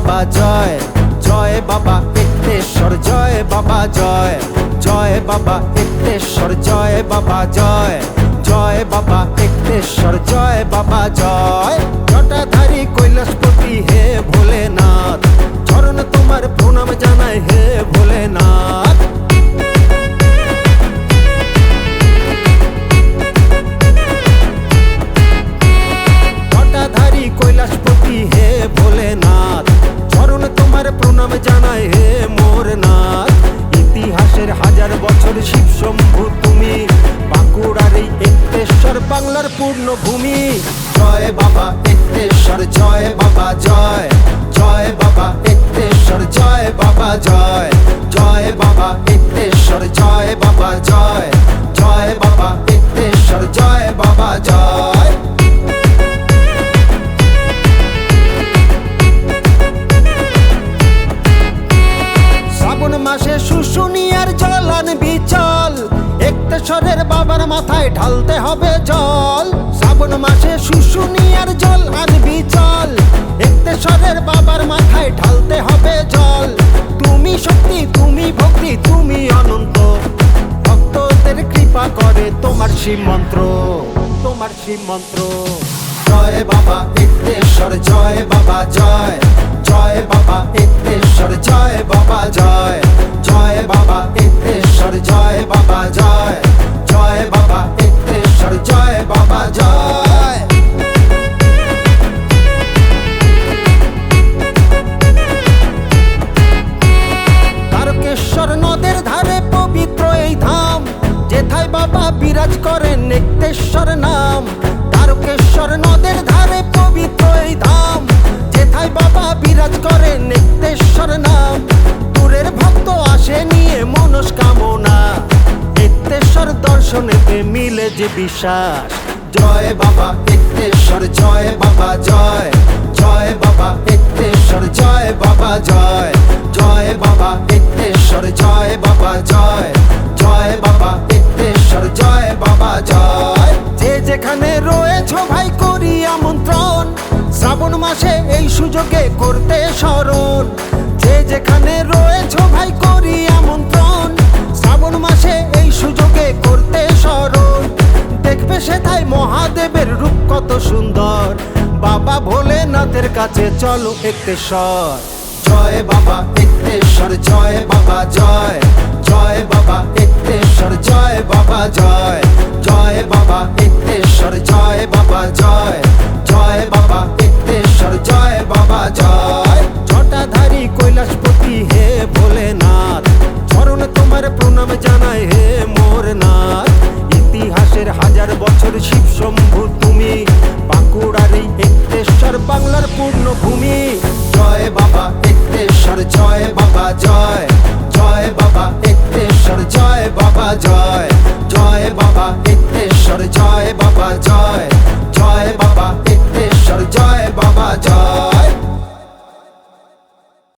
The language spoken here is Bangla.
বাবা জয়, জয় বাবা একটেশ্বর, জয় বাবা জয়, জয় বাবা একটেশ্বর, জয় বাবা জয়, জয় বাবা একটেশ্বর, জয় বাবা জয়। জটাধারী কৈলাসপতি হে ভোলেনাথ, চরণ তোমার প্রণাম জানাই হে ভোলেনাথ। জটাধারী কৈলাসপতি হে ভোলেনাথ, চরণ তোমার প্রণাম জানাই হে মোর নাথ। ইতিহাসের হাজার বছর শিব শম্ভু তুমি, বাঁকুড়ার এই একটেশ্বর বাংলার পূর্ণভূমি। জয় বাবা একটেশ্বর, জয় বাবা জয়, জয় বাবা একটেশ্বর, জয় বাবা জয়, জয় বাবা একটেশ্বর, জয় বাবা জয়, জয় বাবা একটেশ্বর, জয় বাবা জয়। শ্রাবণ মাসে শুশুনিয়ার জল আনবি চল, একটেশ্বরের বাবার মাথায় ঢালতে হবে জল। শ্রাবণ মাসে শুশুনিয়ার জল আনবি চল, একটেশ্বরের বাবার মাথায় ঢালতে হবে জল। তুমি শক্তি, তুমি ভক্তি, তুমি অনন্ত, ভক্তদের কৃপা করে তোমার শিব মন্ত্র, তোমার শিব মন্ত্র। জয় বাবা একটেশ্বর, জয় বাবা জয়, জয় বাবা একটেশ্বর, জয় বাবা জয়, জয় বাবা একটেশ্বর, জয় বাবা জয়, জয় বাবা একটেশ্বর, জয় বাবা জয়। তারকেশ্বর নদের ধারে পবিত্র এই ধাম, যেথায় বাবা বিরাজ করেন একটেশ্বর নাম। তারকেশ্বর নদের ধারে পবিত্র এই ধাম, যেথায় বাবা বিরাজ করেন একটেশ্বর নাম। দূরের ভক্ত আসে নিয়ে মনস্কামনা, একটেশ্বর দর্শনেতে মিলে যে বিশ্বাস। জয় বাবা একটেশ্বর, জয় বাবা জয়, জয় বাবা একটেশ্বর, জয় বাবা জয়, জয় বাবা একটেশ্বর, জয় বাবা জয়, জয় বাবা একটেশ্বর, জয় বাবা জয়। যে যেখানে রয়েছো ভাই করি আমন্ত্রণ, শ্রাবণ মাসে এই সুযোগে করতে স্মরণ। যে যেখানে রয়েছো ভাই করি আমন্ত্রণ, শ্রাবণ মাসে এই সুযোগে করতে স্মরণ। দেখবে সেথায় মহাদেবের রূপ কত সুন্দর, বাবা ভোলেনাথের কাছে চলো একটেশ্বর। জয় বাবা একটেশ্বর, জয় বাবা জয়, জয় বাবা একটেশ্বর, জয় বাবা জয়, জয় বাবা একটেশ্বর, জয় বাবা জয়, জয় বাবা একটেশ্বর, জয় বাবা জয়। জটাধারী কৈলাসপতি হে ভোলেনাথ, চরণ তোমার প্রণাম জানাই হে মোর নাথ। ইতিহাসের হাজার বছর শিব শম্ভু তুমি, বাঁকুড়ার এই একটেশ্বর বাংলার পূর্ণভূমি। জয় বাবা একটেশ্বর, জয় বাবা জয়, জয় বাবা একটেশ্বর, জয় বাবা জয়, জয় বাবা একটেশ্বর, জয় বাবা জয়, জয় বাবা একটেশ্বর, জয় বাবা জয়।